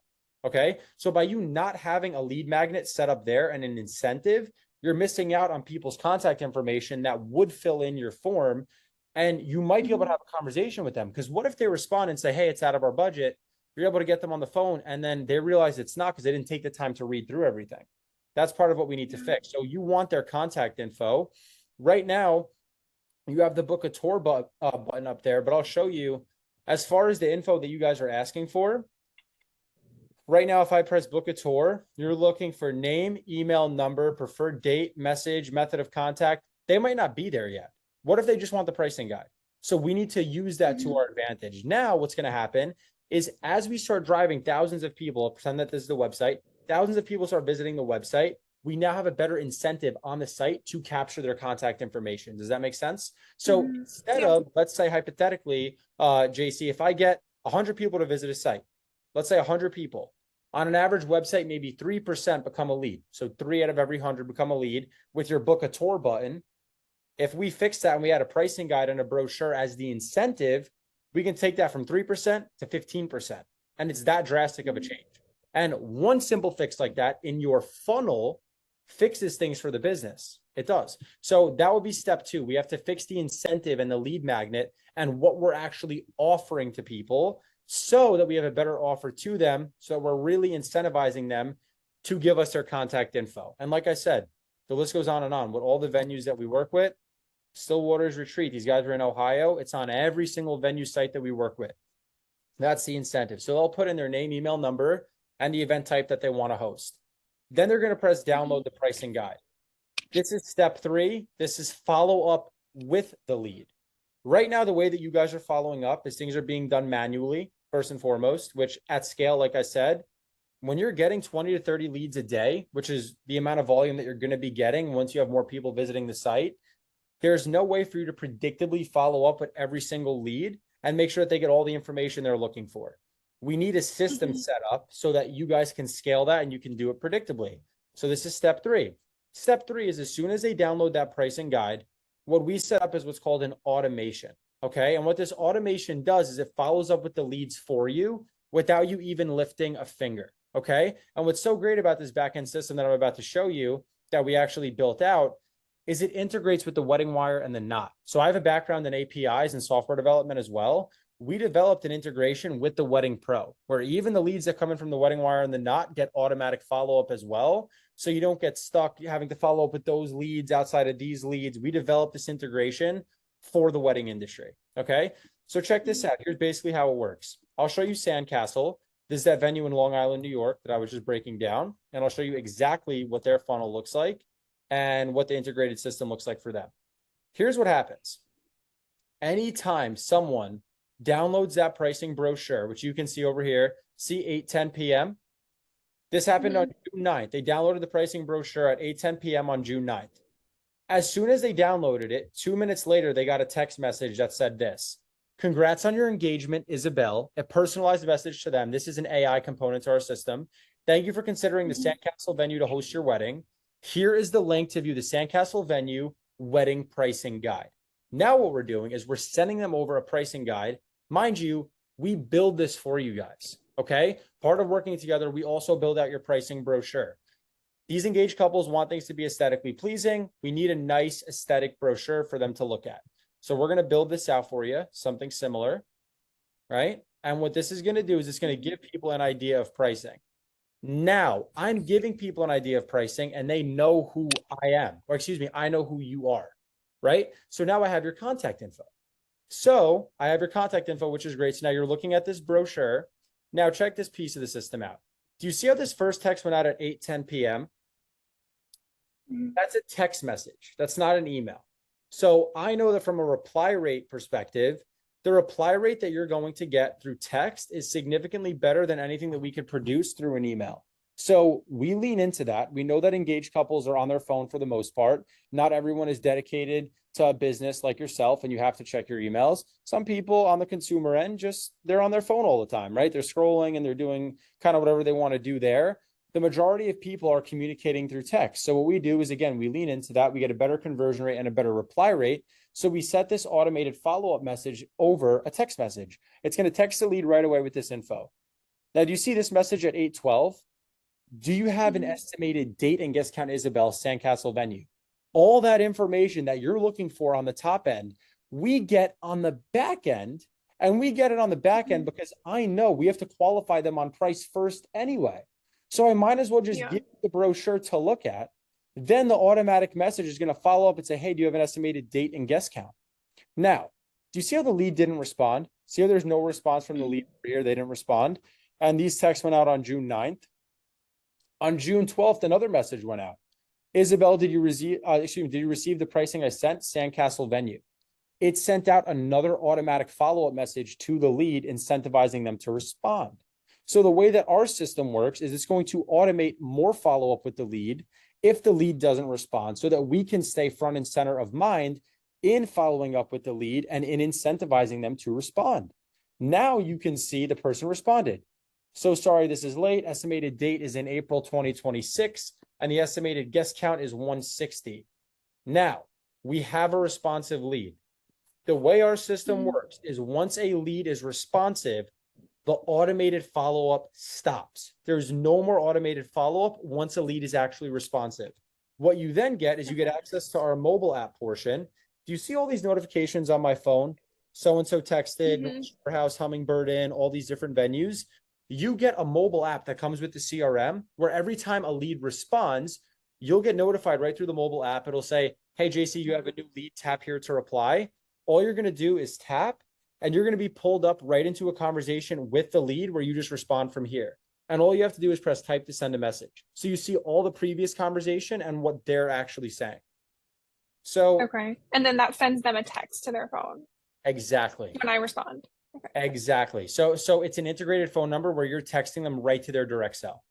Okay. So by you not having a lead magnet set up there and an incentive, you're missing out on people's contact information that would fill in your form. And you might be able to have a conversation with them. Because what if they respond and say, hey, it's out of our budget? You're able to get them on the phone and then they realize it's not because they didn't take the time to read through everything. That's part of what we need to fix. So you want their contact info. Right now, you have the book a tour button up there, but I'll show you as far as the info that you guys are asking for. Right now, if I press book a tour, you're looking for name, email, number, preferred date, message, method of contact. They might not be there yet. What if they just want the pricing guide? So we need to use that to our advantage. Now, what's going to happen is as we start driving thousands of people, pretend that this is the website, thousands of people start visiting the website, we now have a better incentive on the site to capture their contact information. Does that make sense? So instead of, let's say hypothetically, JC, if I get 100 people to visit a site, let's say 100 people, on an average website, maybe 3% become a lead. So 3 out of every 100 become a lead with your book a tour button. If we fix that and we add a pricing guide and a brochure as the incentive, we can take that from 3% to 15%. And it's that drastic of a change. And one simple fix like that in your funnel fixes things for the business. It does. So that would be step 2. We have to fix the incentive and the lead magnet and what we're actually offering to people so that we have a better offer to them. So we're really incentivizing them to give us their contact info. And like I said, the list goes on and on with all the venues that we work with. Stillwater's Retreat, these guys are in Ohio. It's on every single venue site that we work with. That's the incentive. So they'll put in their name, email, number, and the event type that they want to host. Then they're going to press download the pricing guide. This is step 3. This is follow up with the lead. Right now, the way that you guys are following up is things are being done manually, first and foremost, which at scale, like I said, when you're getting 20 to 30 leads a day, which is the amount of volume that you're going to be getting once you have more people visiting the site, there's no way for you to predictably follow up with every single lead and make sure that they get all the information they're looking for. We need a system set up so that you guys can scale that and you can do it predictably. So this is step 3. Step 3 is as soon as they download that pricing guide, what we set up is what's called an automation. Okay. And what this automation does is it follows up with the leads for you without you even lifting a finger. Okay. And what's so great about this backend system that I'm about to show you that we actually built out is it integrates with the Wedding Wire and the Knot. So I have a background in APIs and software development as well. We developed an integration with the Wedding Pro, where even the leads that come in from the Wedding Wire and the Knot get automatic follow-up as well. So you don't get stuck having to follow up with those leads outside of these leads. We developed this integration for the wedding industry. Okay. So check this out. Here's basically how it works. I'll show you Sandcastle. This is that venue in Long Island, New York that I was just breaking down. And I'll show you exactly what their funnel looks like and what the integrated system looks like for them. Here's what happens. Anytime someone downloads that pricing brochure, which you can see over here, see 8:10 p.m. This happened on June 9th. They downloaded the pricing brochure at 8:10 p.m. on June 9th. As soon as they downloaded it, 2 minutes later, they got a text message that said this: congrats on your engagement, Isabel. A personalized message to them. This is an AI component to our system. Thank you for considering the Sandcastle venue to host your wedding. Here is the link to view the Sandcastle venue wedding pricing guide. Now what we're doing is we're sending them over a pricing guide. Mind you, we build this for you guys, okay? Part of working together, we also build out your pricing brochure. These engaged couples want things to be aesthetically pleasing. We need a nice aesthetic brochure for them to look at. So we're going to build this out for you, something similar, right? And what this is going to do is it's going to give people an idea of pricing. Now, I'm giving people an idea of pricing and they know who I am, or excuse me, I know who you are, right? So now I have your contact info. So I have your contact info, which is great. So now you're looking at this brochure. Now check this piece of the system out. Do you see how this first text went out at 8:10 p.m.? That's a text message. That's not an email. So I know that from a reply rate perspective, the reply rate that you're going to get through text is significantly better than anything that we could produce through an email. So we lean into that. We know that engaged couples are on their phone for the most part. Not everyone is dedicated to a business like yourself and you have to check your emails. Some people on the consumer end, just they're on their phone all the time, right? They're scrolling and they're doing kind of whatever they want to do there. The majority of people are communicating through text. So what we do is, again, we lean into that. We get a better conversion rate and a better reply rate. So we set this automated follow-up message over a text message. It's going to text the lead right away with this info. Now, do you see this message at 8:12? Do you have an estimated date and guest count, Isabel, Sandcastle venue? All that information that you're looking for on the top end, we get on the back end, and we get it on the back end because I know we have to qualify them on price first anyway. So I might as well just give the brochure to look at. Then the automatic message is going to follow up and say, hey, do you have an estimated date and guest count? Now, do you see how the lead didn't respond? See how there's no response from the lead here? They didn't respond. And these texts went out on June 9th. On June 12th, another message went out. Isabel, did you receive the pricing I sent? Sandcastle venue. It sent out another automatic follow-up message to the lead, incentivizing them to respond. So the way that our system works is it's going to automate more follow-up with the lead if the lead doesn't respond, so that we can stay front and center of mind in following up with the lead and in incentivizing them to respond. Now you can see the person responded. So sorry, this is late. Estimated date is in April 2026, and the estimated guest count is 160. Now, we have a responsive lead. The way our system works is once a lead is responsive, the automated follow-up stops. There's no more automated follow-up once a lead is actually responsive. What you then get is you get access to our mobile app portion. Do you see all these notifications on my phone? So-and-so texted, House, Hummingbird Inn, all these different venues. You get a mobile app that comes with the CRM where every time a lead responds, you'll get notified right through the mobile app. It'll say, hey, JC, you have a new lead, tap here to reply. All you're going to do is tap, and you're going to be pulled up right into a conversation with the lead where you just respond from here. And all you have to do is press type to send a message. So you see all the previous conversation and what they're actually saying. So, okay. And then that sends them a text to their phone. Exactly. When I respond. Okay. Exactly. So it's an integrated phone number where you're texting them right to their direct cell.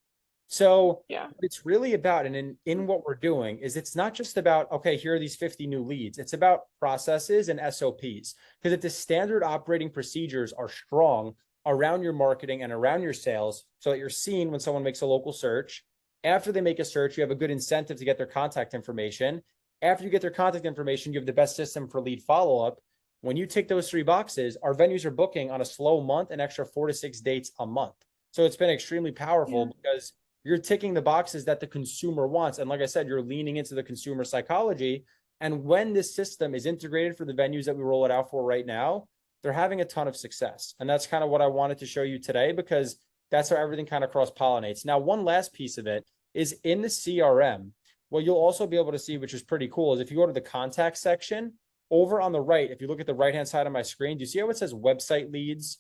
So what it's really about, and in what we're doing is it's not just about, okay, here are these 50 new leads. It's about processes and SOPs. Because if the standard operating procedures are strong around your marketing and around your sales, so that you're seen when someone makes a local search, after they make a search, you have a good incentive to get their contact information. After you get their contact information, you have the best system for lead follow-up. When you tick those 3 boxes, our venues are booking on a slow month an extra 4 to 6 dates a month. So it's been extremely powerful because you're ticking the boxes that the consumer wants. And like I said, you're leaning into the consumer psychology. And when this system is integrated for the venues that we roll it out for right now, they're having a ton of success. And that's kind of what I wanted to show you today, because that's how everything kind of cross-pollinates. Now, one last piece of it is in the CRM. What you'll also be able to see, which is pretty cool, is if you go to the contact section, over on the right, if you look at the right-hand side of my screen, do you see how it says website leads?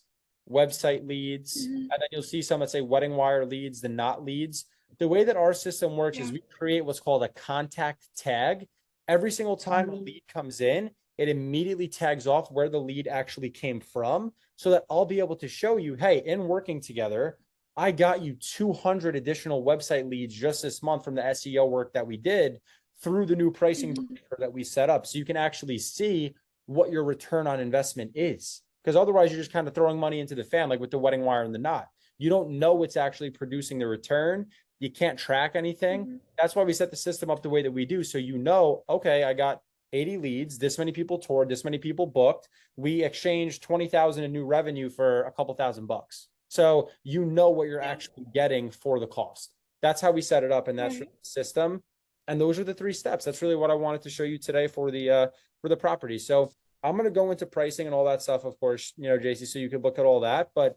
And then you'll see some that say wedding wire leads, the not leads. The way that our system works is we create what's called a contact tag. Every single time a lead comes in, it immediately tags off where the lead actually came from, so that I'll be able to show you, hey, in working together, I got you 200 additional website leads just this month from the SEO work that we did through the new pricing that we set up. So you can actually see what your return on investment is. Because otherwise you're just kind of throwing money into the fan, like with the wedding wire and the knot. You don't know what's actually producing the return. You can't track anything. That's why we set the system up the way that we do. So you know, okay, I got 80 leads, this many people toured, this many people booked. We exchanged 20,000 in new revenue for a couple $1,000. So you know what you're actually getting for the cost. That's how we set it up, and that's the system. And those are the 3 steps. That's really what I wanted to show you today for the property. So I'm going to go into pricing and all that stuff, of course, JC, so you can look at all that. But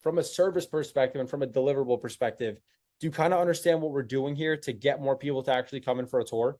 from a service perspective and from a deliverable perspective, do you kind of understand what we're doing here to get more people to actually come in for a tour?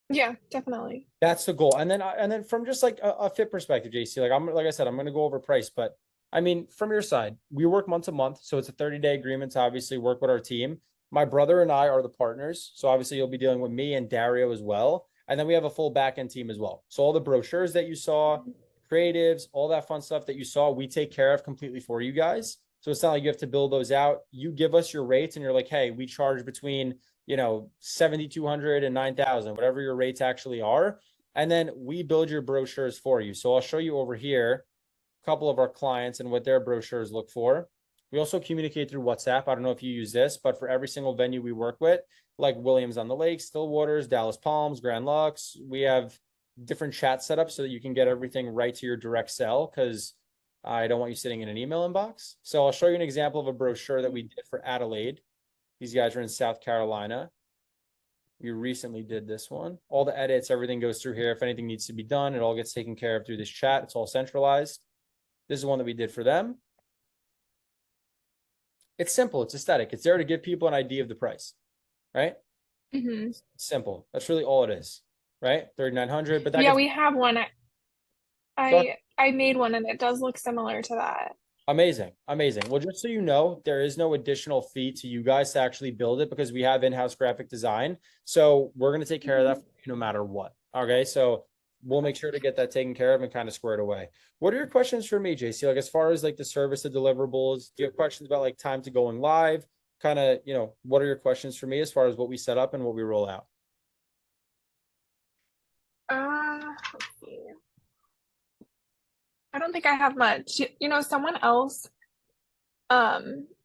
Yeah, definitely. That's the goal. And then from just like a fit perspective, JC, like I said, I'm going to go over price, but I mean, from your side, we work month to month. So it's a 30-day agreement to obviously work with our team. My brother and I are the partners. So obviously you'll be dealing with me and Dario as well. And then we have a full back-end team as well. So all the brochures that you saw, creatives, all that fun stuff that you saw, we take care of completely for you guys. So it's not like you have to build those out. You give us your rates and you're like, hey, we charge between, 7,200 and 9,000, whatever your rates actually are. And then we build your brochures for you. So I'll show you over here a couple of our clients and what their brochures look for. We also communicate through WhatsApp. I don't know if you use this, but for every single venue we work with, like Williams on the Lake, Stillwaters, Dallas Palms, Grand Lux, we have different chat setups so that you can get everything right to your direct cell, because I don't want you sitting in an email inbox. So I'll show you an example of a brochure that we did for Adelaide. These guys are in South Carolina. We recently did this one. All the edits, everything goes through here. If anything needs to be done, it all gets taken care of through this chat. It's all centralized. This is one that we did for them. It's simple. It's aesthetic. It's there to give people an idea of the price, right? Mm-hmm. Simple. That's really all it is, right? 3,900. But that Yeah, gets, we have one. I made one and it does look similar to that. amazing. Amazing. Well, just so you know, there is no additional fee to you guys to actually build it because we have in-house graphic design. So we're going to take care of that no matter what. Okay. So we'll make sure to get that taken care of and kind of squared away. What are your questions for me, JC? Like, as far as like the service, the deliverables, do you have questions about like time to going live? Kind of, what are your questions for me as far as what we set up and what we roll out? Let's see. I don't think I have much. Someone else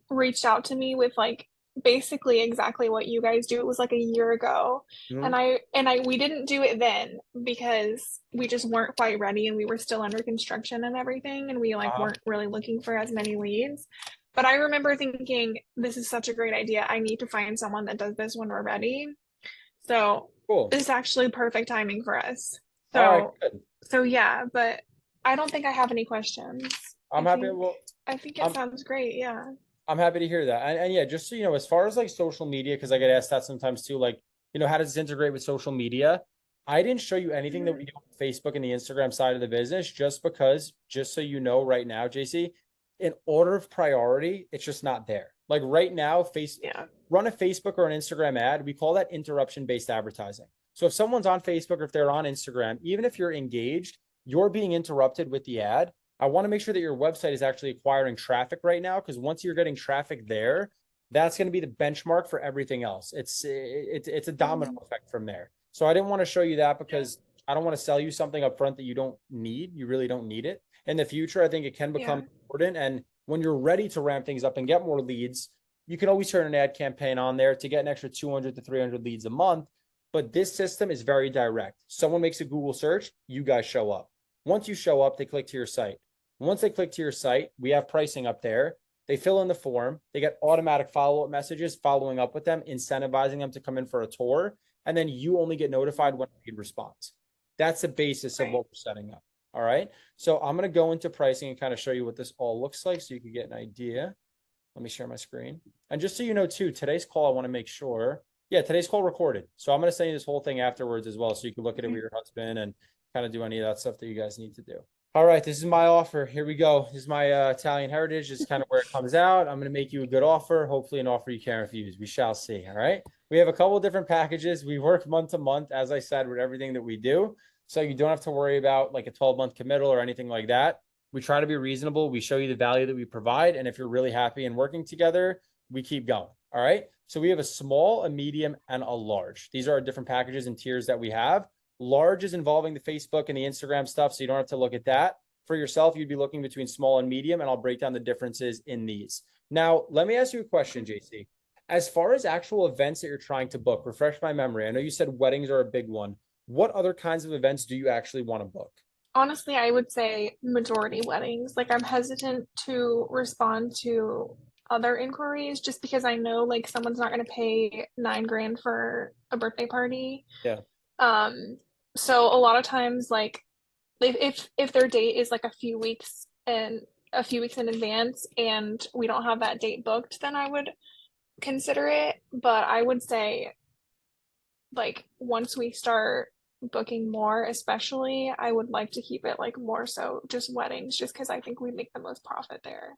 reached out to me with like basically exactly what you guys do. It was like a year ago. Mhm. And we didn't do it then because we just weren't quite ready and we were still under construction and everything, and we like weren't really looking for as many leads. But I remember thinking, this is such a great idea. I need to find someone that does this when we're ready. So Cool. this is actually perfect timing for us. All right, So good. so yeah, but I don't think I have any questions. I'm I happy. think, Well, I think it sounds great. Yeah. I'm happy to hear that. And yeah, just so you know, as far as like social media, because I get asked that sometimes too, like, how does this integrate with social media? I didn't show you anything that we do on Facebook and the Instagram side of the business, just because, just so you know right now, JC, in order of priority, it's just not there. Like right now, run a Facebook or an Instagram ad. We call that interruption-based advertising. So if someone's on Facebook or if they're on Instagram, even if you're engaged, you're being interrupted with the ad. I want to make sure that your website is actually acquiring traffic right now, because once you're getting traffic there, that's going to be the benchmark for everything else. It's a domino effect from there. So I didn't want to show you that because I don't want to sell you something up front that you don't need. You really don't need it. In the future, I think it can become important. And when you're ready to ramp things up and get more leads, you can always turn an ad campaign on there to get an extra 200 to 300 leads a month. But this system is very direct. Someone makes a Google search, you guys show up. Once you show up, they click to your site. Once they click to your site, we have pricing up there. They fill in the form. They get automatic follow-up messages following up with them, incentivizing them to come in for a tour. And then you only get notified when a lead responds. That's the basis of what we're setting up. All right. So I'm going to go into pricing and kind of show you what this all looks like so you can get an idea. Let me share my screen. And just so you know, too, today's call, I want to make sure. Yeah, today's call recorded. So I'm going to send you this whole thing afterwards as well, so you can look at it with your husband and kind of do any of that stuff that you guys need to do. All right, this is my offer. Here we go. This is my Italian heritage. This is kind of where it comes out. I'm going to make you a good offer, hopefully an offer you can't refuse. We shall see. All right. We have a couple of different packages. We work month to month, as I said, with everything that we do. So you don't have to worry about like a 12-month committal or anything like that. We try to be reasonable. We show you the value that we provide. And if you're really happy and working together, we keep going. All right. So we have a small, a medium, and a large. These are our different packages and tiers that we have. Large is involving the Facebook and the Instagram stuff, so you don't have to look at that. For yourself, you'd be looking between small and medium, and I'll break down the differences in these. Now, let me ask you a question, JC. As far as actual events that you're trying to book, refresh my memory. I know you said weddings are a big one. What other kinds of events do you actually want to book? Honestly, I would say majority weddings. Like, I'm hesitant to respond to other inquiries just because I know like someone's not going to pay $9,000 for a birthday party. Yeah. So a lot of times, like if their date is like a few weeks in advance and we don't have that date booked, then I would consider it. But I would say like once we start booking more, especially, I would like to keep it like more so just weddings, just because I think we make the most profit there.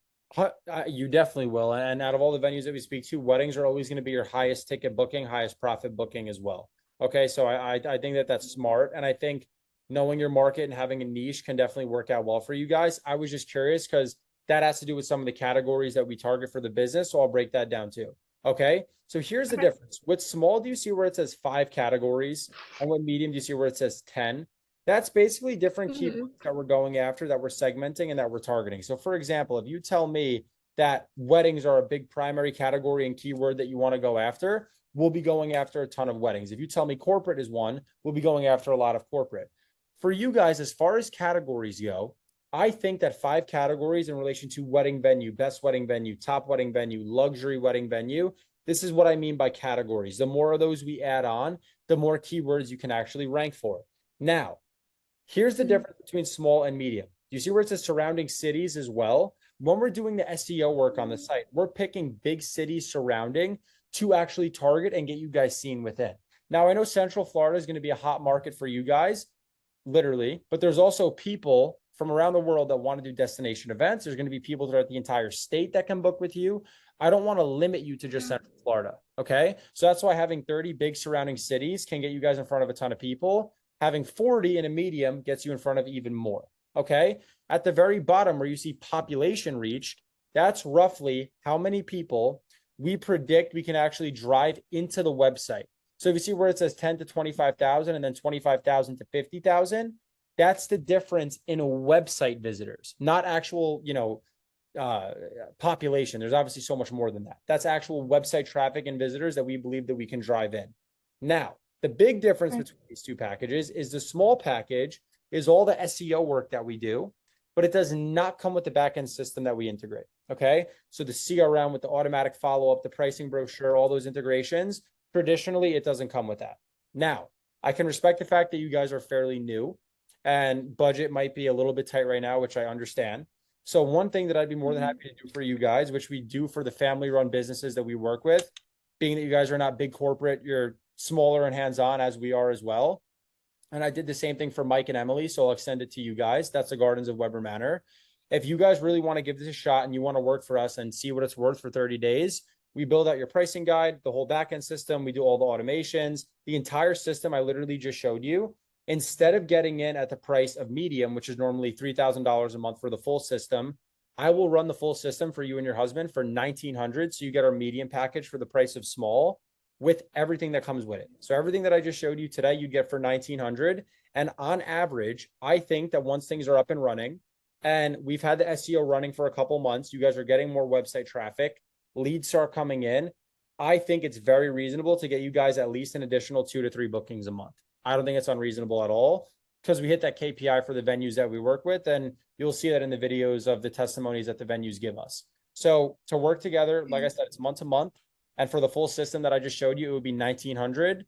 You definitely will. And out of all the venues that we speak to, weddings are always going to be your highest ticket booking, highest profit booking as well. Okay. So I think that that's smart. And I think knowing your market and having a niche can definitely work out well for you guys. I was just curious because that has to do with some of the categories that we target for the business. So I'll break that down too. Okay. So here's the difference. With small, do you see where it says 5 categories? And with medium, do you see where it says 10? That's basically different keywords that we're going after, that we're segmenting and that we're targeting. So for example, if you tell me that weddings are a big primary category and keyword that you want to go after, we'll be going after a ton of weddings. If you tell me corporate is one, we'll be going after a lot of corporate. For you guys, as far as categories go, I think that 5 categories in relation to wedding venue, best wedding venue, top wedding venue, luxury wedding venue, this is what I mean by categories. The more of those we add on, the more keywords you can actually rank for. Now, here's the difference between small and medium. You see where it says surrounding cities as well? When we're doing the SEO work on the site, we're picking big cities surrounding to actually target and get you guys seen within. Now, I know Central Florida is going to be a hot market for you guys, literally, but there's also people from around the world that want to do destination events. There's going to be people throughout the entire state that can book with you. I don't want to limit you to just Central Florida. Okay. So that's why having 30 big surrounding cities can get you guys in front of a ton of people. Having 40 in a medium gets you in front of even more. Okay. At the very bottom where you see population reach, that's roughly how many people we predict we can actually drive into the website. So if you see where it says 10 to 25,000 and then 25,000 to 50,000, that's the difference in a website visitors, not actual, population. There's obviously so much more than that. That's actual website traffic and visitors that we believe that we can drive in. Now, the big difference between these two packages is the small package is all the SEO work that we do, but it does not come with the backend system that we integrate. Okay. So the CRM with the automatic follow-up, the pricing brochure, all those integrations, traditionally, it doesn't come with that. Now, I can respect the fact that you guys are fairly new and budget might be a little bit tight right now, which I understand. So one thing that I'd be more than happy to do for you guys, which we do for the family-run businesses that we work with, being that you guys are not big corporate, you're smaller and hands-on as we are as well. And I did the same thing for Mike and Emily, so I'll extend it to you guys. That's the Gardens of Weber Manor. If you guys really want to give this a shot and you want to work for us and see what it's worth for 30 days, we build out your pricing guide, the whole backend system. We do all the automations, the entire system I literally just showed you. Instead of getting in at the price of medium, which is normally $3,000 a month for the full system, I will run the full system for you and your husband for $1,900. So you get our medium package for the price of small with everything that comes with it. So everything that I just showed you today, you'd get for $1,900. And on average, I think that once things are up and running and we've had the SEO running for a couple months, you guys are getting more website traffic, leads start coming in. I think it's very reasonable to get you guys at least an additional 2 to 3 bookings a month. I don't think it's unreasonable at all because we hit that KPI for the venues that we work with. And you'll see that in the videos of the testimonies that the venues give us. So to work together, like I said, it's month to month. And for the full system that I just showed you, it would be $1,900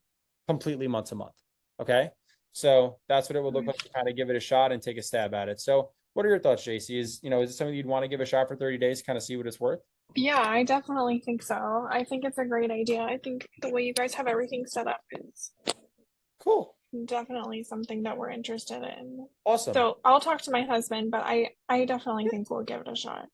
completely month to month. Okay. So that's what it would look like to kind of give it a shot and take a stab at it. So what are your thoughts, JC? Is it something you'd want to give a shot for 30 days, kind of see what it's worth? Yeah, I definitely think so. I think it's a great idea. I think the way you guys have everything set up is Cool. definitely something that we're interested in. Awesome. So I'll talk to my husband, but I definitely think we'll give it a shot.